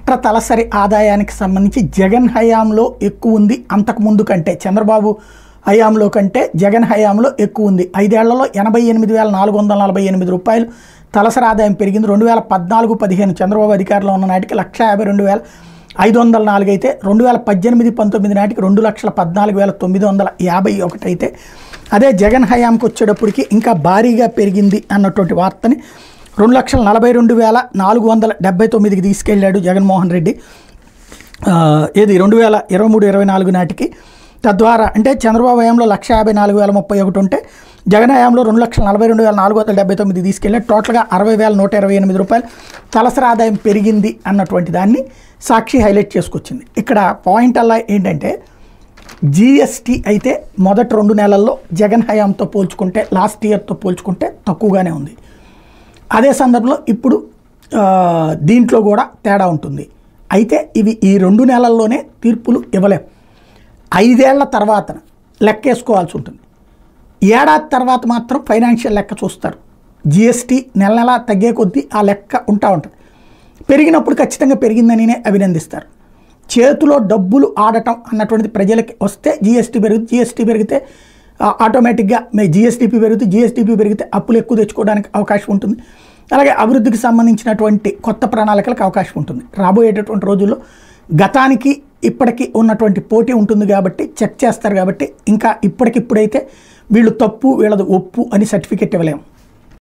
రాష్ట్ర తలసరి ఆదాయానికి సంబంధించి జగన్ హయాంలో ఎక్కువ ఉంది, అంతకుముందు కంటే చంద్రబాబు హయాంలో కంటే జగన్ హయాంలో ఎక్కువ ఉంది. 5 ఏళ్లలో 88,448 రూపాయలు తలసరి ఆదాయం పెరిగింది. 2014-15 చంద్రబాబు అధికారంలో ఉన్న నాటికి 152,504 అయితే 2018-19 నాటికి 2,14,951 అయితే, అదే జగన్ హయాంకి వచ్చేటప్పటికి ఇంకా భారీగా పెరిగింది అన్నటువంటి వార్తని 2,42,479కి తీసుకెళ్ళాడు జగన్మోహన్ రెడ్డి. ఏది 2023-24 నాటికి. తద్వారా అంటే చంద్రబాబు హయాంలో 1,54,031 ఉంటే జగన్ హయాంలో 2,42,479 తీసుకెళ్ళి టోటల్గా 60,128 రూపాయలు తలసరి ఆదాయం పెరిగింది అన్నటువంటి దాన్ని సాక్షి హైలైట్ చేసుకొచ్చింది. ఇక్కడ పాయింట్ అలా ఏంటంటే జిఎస్టీ అయితే మొదటి 2 నెలల్లో జగన్ హయాంతో పోల్చుకుంటే లాస్ట్ ఇయర్తో పోల్చుకుంటే తక్కువగానే ఉంది. అదే సందర్భంలో ఇప్పుడు దీంట్లో కూడా తేడా ఉంటుంది. అయితే ఇవి ఈ 2 నెలల్లోనే తీర్పులు ఇవ్వలేం. 5 ఏళ్ల తర్వాత లెక్కేసుకోవాల్సి ఉంటుంది. ఏడాది తర్వాత మాత్రం ఫైనాన్షియల్ లెక్క చూస్తారు. జిఎస్టీ నెల నెలా తగ్గే కొద్దీ ఆ లెక్క ఉంటుంది. పెరిగినప్పుడు ఖచ్చితంగా పెరిగిందని అభినందిస్తారు. చేతిలో డబ్బులు ఆడటం అన్నటువంటిది ప్రజలకి వస్తే జిఎస్టీ పెరుగుతుంది. జిఎస్టీ పెరిగితే ఆటోమేటిక్గా జిఎస్టీపీ పెరుగుతుంది. జిఎస్టీపీ పెరిగితే అప్పులు ఎక్కువ తెచ్చుకోవడానికి అవకాశం ఉంటుంది. అలాగే అభివృద్ధికి సంబంధించినటువంటి కొత్త ప్రణాళికలకు అవకాశం ఉంటుంది. రాబోయేటటువంటి రోజుల్లో గతానికి ఇప్పటికీ ఉన్నటువంటి పోటీ ఉంటుంది కాబట్టి చెక్ చేస్తారు. కాబట్టి ఇంకా ఇప్పటికిప్పుడైతే వీళ్ళు తప్పు వీళ్ళది ఒప్పు అని సర్టిఫికెట్ ఇవ్వలేము.